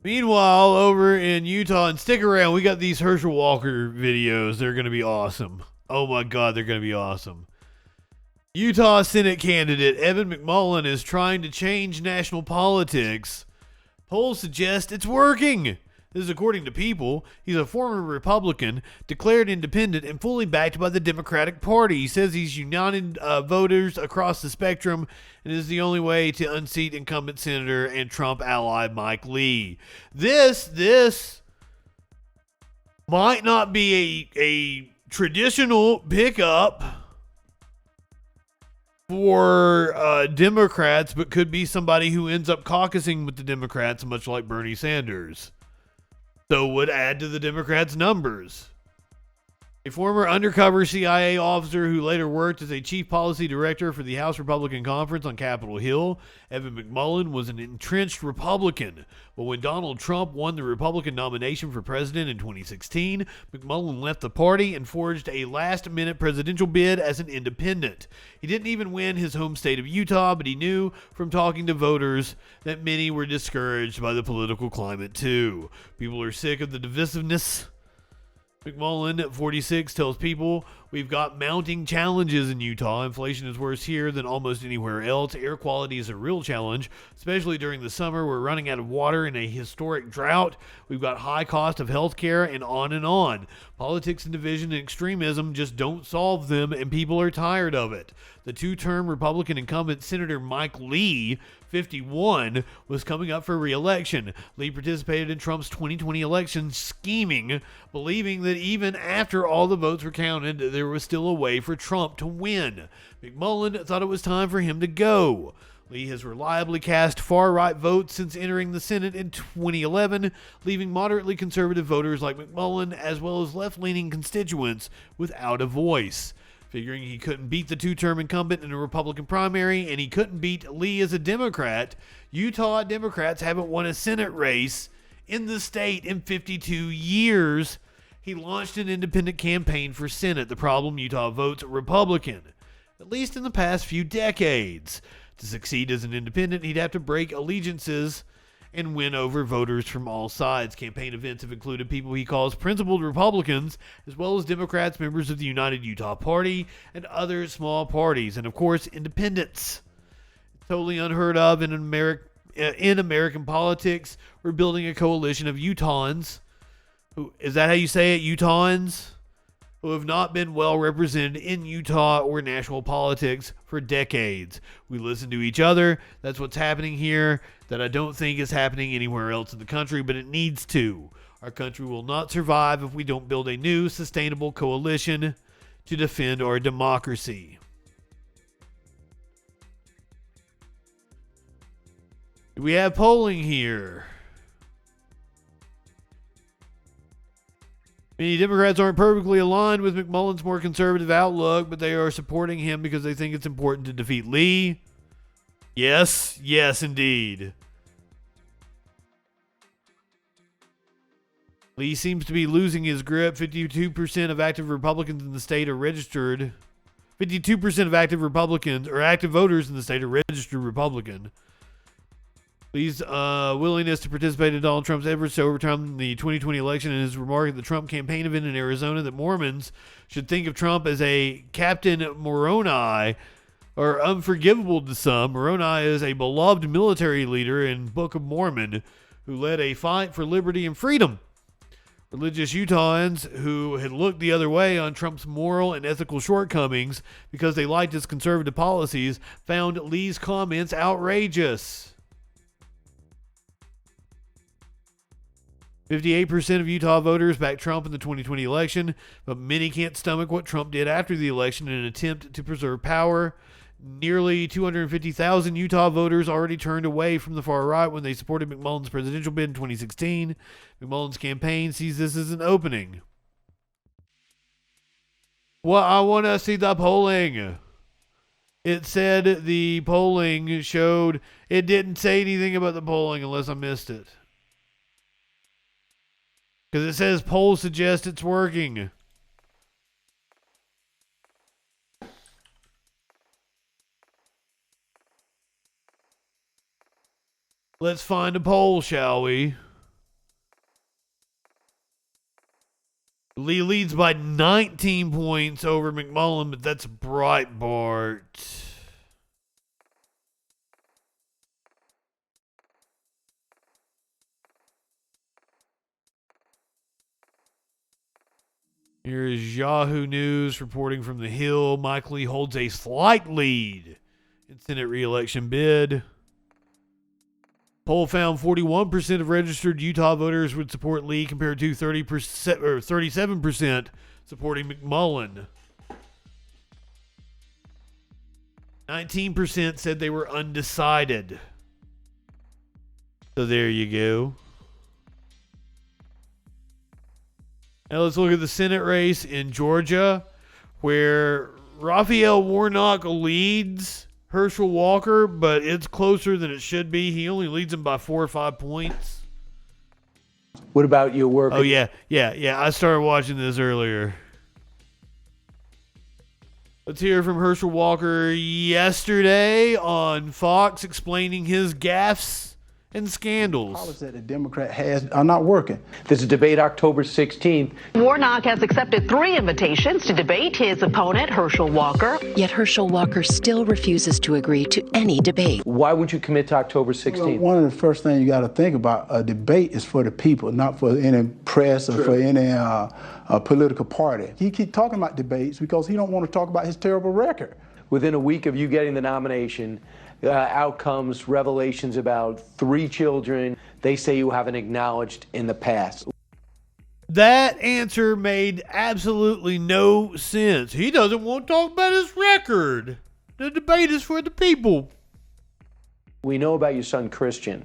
Meanwhile, over in Utah, and stick around, we got these Herschel Walker videos. They're going to be awesome. Oh my God, they're going to be awesome. Utah Senate candidate Evan McMullin is trying to change national politics. Polls suggest it's working. This is according to People. He's a former Republican, declared independent, and fully backed by the Democratic Party. He says he's united voters across the spectrum and is the only way to unseat incumbent Senator and Trump ally Mike Lee. This might not be a traditional pickup for Democrats, but could be somebody who ends up caucusing with the Democrats, much like Bernie Sanders. So would add to the Democrats' numbers. A former undercover CIA officer who later worked as a chief policy director for the House Republican Conference on Capitol Hill, Evan McMullin was an entrenched Republican. But when Donald Trump won the Republican nomination for president in 2016, McMullin left the party and forged a last-minute presidential bid as an independent. He didn't even win his home state of Utah, but he knew from talking to voters that many were discouraged by the political climate too. People are sick of the divisiveness. McMullin, 46, tells People, "We've got mounting challenges in Utah. Inflation is worse here than almost anywhere else. Air quality is a real challenge, especially during the summer. We're running out of water in a historic drought. We've got high cost of health care and on and on. Politics and division and extremism just don't solve them, and people are tired of it." The two-term Republican incumbent Senator Mike Lee, 51, was coming up for re-election. Lee participated in Trump's 2020 election scheming, believing that even after all the votes were counted, there was still a way for Trump to win. McMullin thought it was time for him to go. Lee has reliably cast far-right votes since entering the Senate in 2011, leaving moderately conservative voters like McMullin, as well as left-leaning constituents, without a voice. Figuring he couldn't beat the two-term incumbent in a Republican primary, and he couldn't beat Lee as a Democrat, Utah Democrats haven't won a Senate race in the state in 52 years. He launched an independent campaign for Senate. The problem, Utah votes Republican, at least in the past few decades. To succeed as an independent, he'd have to break allegiances and win over voters from all sides. Campaign events have included people he calls principled Republicans, as well as Democrats, members of the United Utah Party, and other small parties, and of course, independents. It's totally unheard of in American politics. We're building a coalition of Utahns. Is that how you say it? Utahns? Who have not been well represented in Utah or national politics for decades. We listen to each other. That's what's happening here that I don't think is happening anywhere else in the country, but it needs to. Our country will not survive if we don't build a new, sustainable coalition to defend our democracy. We have polling here. Many Democrats aren't perfectly aligned with McMullin's more conservative outlook, but they are supporting him because they think it's important to defeat Lee. Yes, indeed. Lee seems to be losing his grip. 52% of active Republicans in the state are registered. 52% of active Republicans or active voters in the state are registered Republican. Lee's willingness to participate in Donald Trump's efforts to overturn the 2020 election and his remark at the Trump campaign event in Arizona that Mormons should think of Trump as a Captain Moroni are unforgivable to some. Moroni is a beloved military leader in Book of Mormon who led a fight for liberty and freedom. Religious Utahns who had looked the other way on Trump's moral and ethical shortcomings because they liked his conservative policies found Lee's comments outrageous. 58% of Utah voters backed Trump in the 2020 election, but many can't stomach what Trump did after the election in an attempt to preserve power. Nearly 250,000 Utah voters already turned away from the far right when they supported McMullin's presidential bid in 2016. McMullin's campaign sees this as an opening. Well, I want to see the polling. It said the polling showed, it didn't say anything about the polling unless I missed it. Because it says polls suggest it's working. Let's find a poll, shall we? Lee leads by 19 points over McMullin, but that's Breitbart. Here is Yahoo News reporting from the Hill. Mike Lee holds a slight lead in Senate re-election bid. Poll found 41% of registered Utah voters would support Lee compared to 30% or 37% supporting McMullin. 19% said they were undecided. So there you go. Now let's look at the Senate race in Georgia, where Raphael Warnock leads Herschel Walker, but it's closer than it should be. He only leads him by 4 or 5 points. What about your work? Oh, yeah. I started watching this earlier. Let's hear from Herschel Walker yesterday on Fox explaining his gaffes and scandals. Policies that the Democrat has are not working. There's a debate October 16th. Warnock has accepted 3 invitations to debate his opponent, Herschel Walker. Yet Herschel Walker still refuses to agree to any debate. Why would you commit to October 16th? Well, one of the first things you got to think about, a debate is for the people, not for any press or for any political party. He keep talking about debates because he don't want to talk about his terrible record. Within a week of you getting the nomination, outcomes, revelations about 3 children they say you haven't acknowledged in the past. That answer made absolutely no sense. He doesn't want to talk about his record. The debate is for the people. We know about your son, Christian.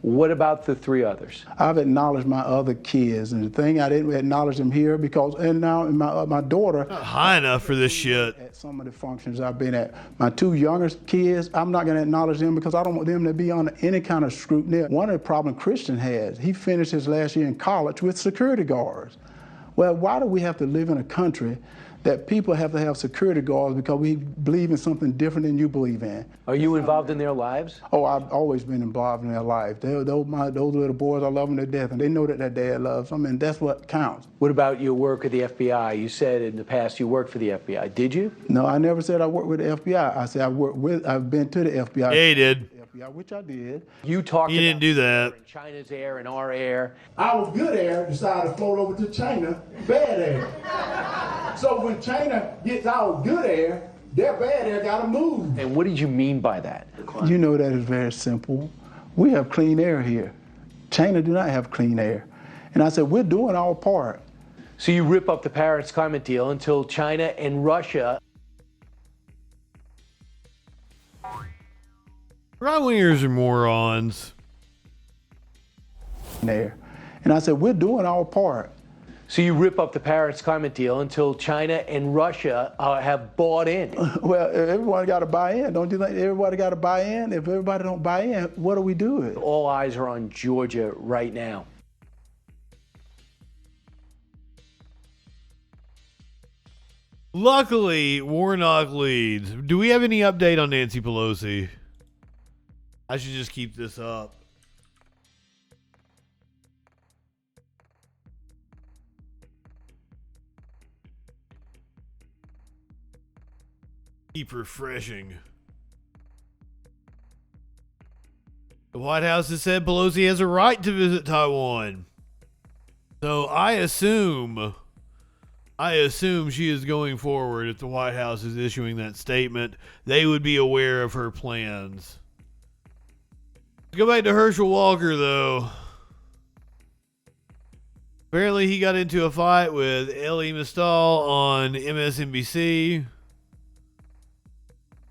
What about the 3 others? I've acknowledged my other kids, and the thing I didn't acknowledge them here because, and now my daughter. Not high enough for this shit. At some of the functions I've been at, my 2 youngest kids, I'm not going to acknowledge them because I don't want them to be under any kind of scrutiny. One of the problems Christian has, he finished his last year in college with security guards. Well, why do we have to live in a country that people have to have security guards because we believe in something different than you believe in? Are you involved in their lives? Oh, I've always been involved in their life. Those little boys, I love them to death, and they know that their dad loves them, and that's what counts. What about your work at the FBI? You said in the past you worked for the FBI. Did you? No, I never said I worked with the FBI. I said I've been to the FBI. Yeah, he did. Which I did. You talked He didn't do that. China's air and our air. I was good air, decided to float over to China, bad air. So when China gets our good air, their bad air gotta move. And what did you mean by that? You know that is very simple. We have clean air here. China do not have clean air. And I said, we're doing our part. So you rip up the Paris climate deal until China and Russia. Right-wingers are morons. There. And I said, we're doing our part. So you rip up the Paris climate deal until China and Russia have bought in. Well, everybody got to buy in. Don't you think everybody got to buy in? If everybody don't buy in, what do we do? All eyes are on Georgia right now. Luckily, Warnock leads. Do we have any update on Nancy Pelosi? I should just keep this up. Keep refreshing. The White House has said Pelosi has a right to visit Taiwan. So I assume she is going forward. If the White House is issuing that statement, they would be aware of her plans. Let's go back to Herschel Walker, though. Apparently he got into a fight with Elie Mystal on MSNBC.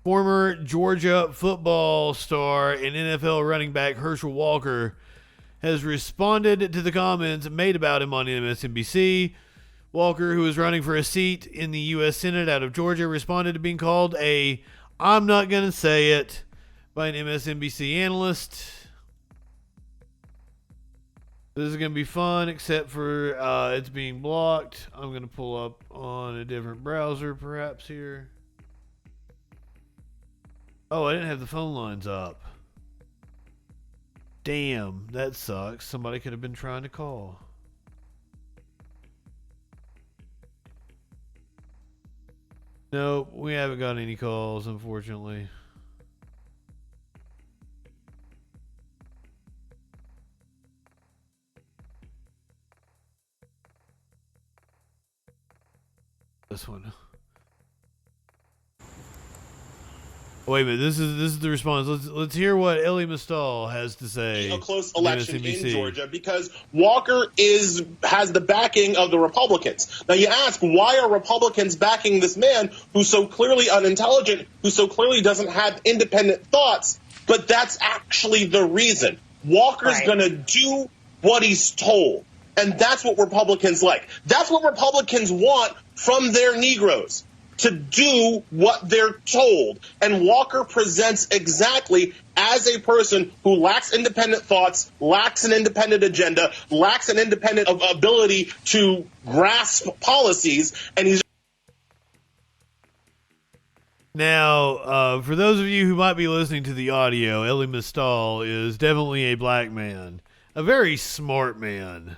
Former Georgia football star and NFL running back Herschel Walker has responded to the comments made about him on MSNBC. Walker, who is running for a seat in the U.S. Senate out of Georgia, responded to being called a "I'm not going to say it" by an MSNBC analyst. This is going to be fun, except for it's being blocked. I'm going to pull up on a different browser, perhaps, here. Oh, I didn't have the phone lines up. Damn, that sucks. Somebody could have been trying to call. No, we haven't got any calls, unfortunately. This one. Wait a minute. This is the response. Let's hear what Elie Mystal has to say. A close on election MSNBC. in Georgia because Walker has the backing of the Republicans. Now you ask, why are Republicans backing this man who's so clearly unintelligent, who so clearly doesn't have independent thoughts? But that's actually the reason. Walker's going to do what he's told. And that's what Republicans like. That's what Republicans want from their Negroes, to do what they're told. And Walker presents exactly as a person who lacks independent thoughts, lacks an independent agenda, lacks an independent ability to grasp policies, and he's... Now, for those of you who might be listening to the audio, Elie Mystal is definitely a black man. A very smart man.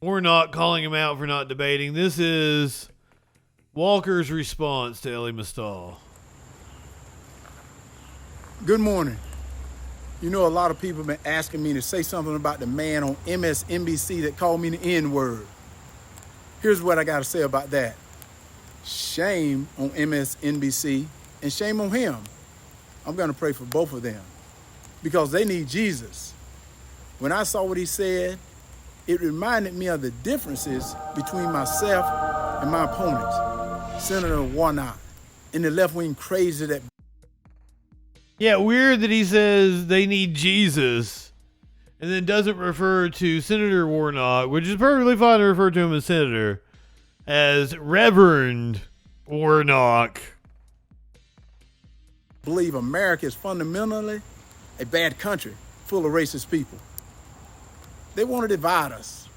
We're not calling him out for not debating. This is Walker's response to Elie Mystal. Good morning. You know, a lot of people have been asking me to say something about the man on MSNBC that called me the N-word. Here's what I got to say about that. Shame on MSNBC and shame on him. I'm going to pray for both of them because they need Jesus. When I saw what he said, it reminded me of the differences between myself and my opponents, Senator Warnock, and the left-wing crazy that... Yeah, weird that he says they need Jesus and then doesn't refer to Senator Warnock, which is perfectly fine to refer to him as Senator, as Reverend Warnock. Believe America is fundamentally a bad country full of racist people. They want to divide us.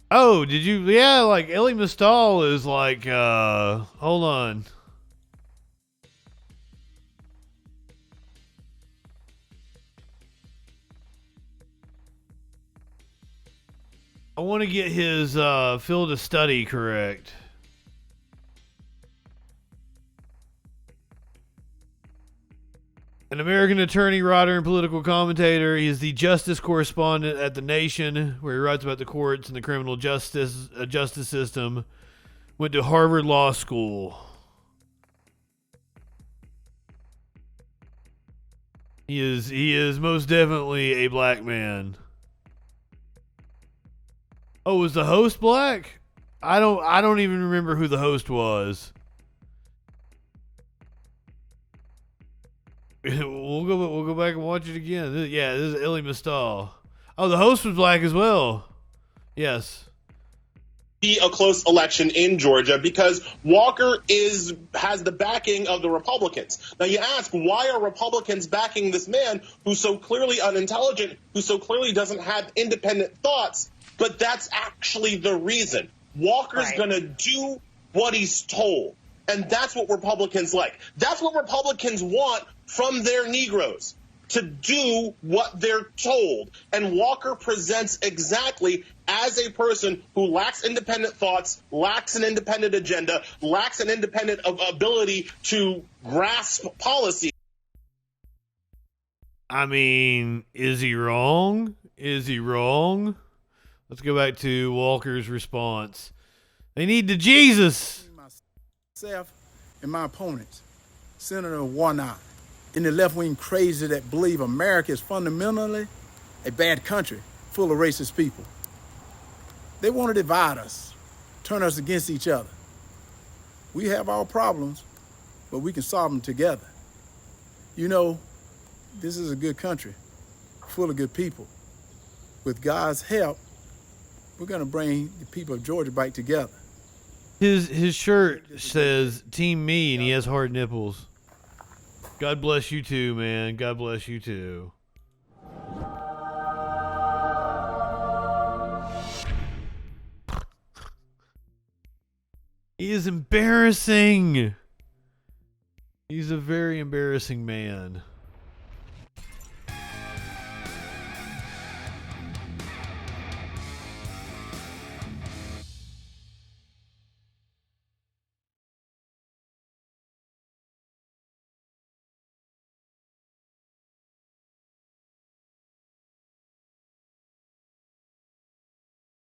Oh, did you? Yeah, like Elie Mystal is like, hold on. I want to get his field of study correct. An American attorney, writer, and political commentator. He is the justice correspondent at The Nation, where he writes about the courts and the criminal justice system. Went to Harvard Law School. He is most definitely a black man. Oh, was the host black? I don't even remember who the host was. We'll go back and watch it again. This is Elie Mystal. Oh, the host was black as well. Yes. Be a close election in Georgia because Walker has the backing of the Republicans. Now you ask, why are Republicans backing this man who's so clearly unintelligent, who so clearly doesn't have independent thoughts? But that's actually the reason. Walker's going to do what he's told. And that's what Republicans like. That's what Republicans want from their Negroes, to do what they're told. And Walker presents exactly as a person who lacks independent thoughts, lacks an independent agenda, lacks an independent ability to grasp policy. I mean, is he wrong? Is he wrong? Let's go back to Walker's response. They need the Jesus. Myself and my opponents, Senator Warnock, and the left-wing crazy that believe America is fundamentally a bad country full of racist people. They want to divide us, turn us against each other. We have our problems, but we can solve them together. You know, this is a good country, full of good people. With God's help, we're going to bring the people of Georgia back together. His shirt says Team Me, and he has hard nipples. God bless you too, man. God bless you too. He is embarrassing. He's a very embarrassing man.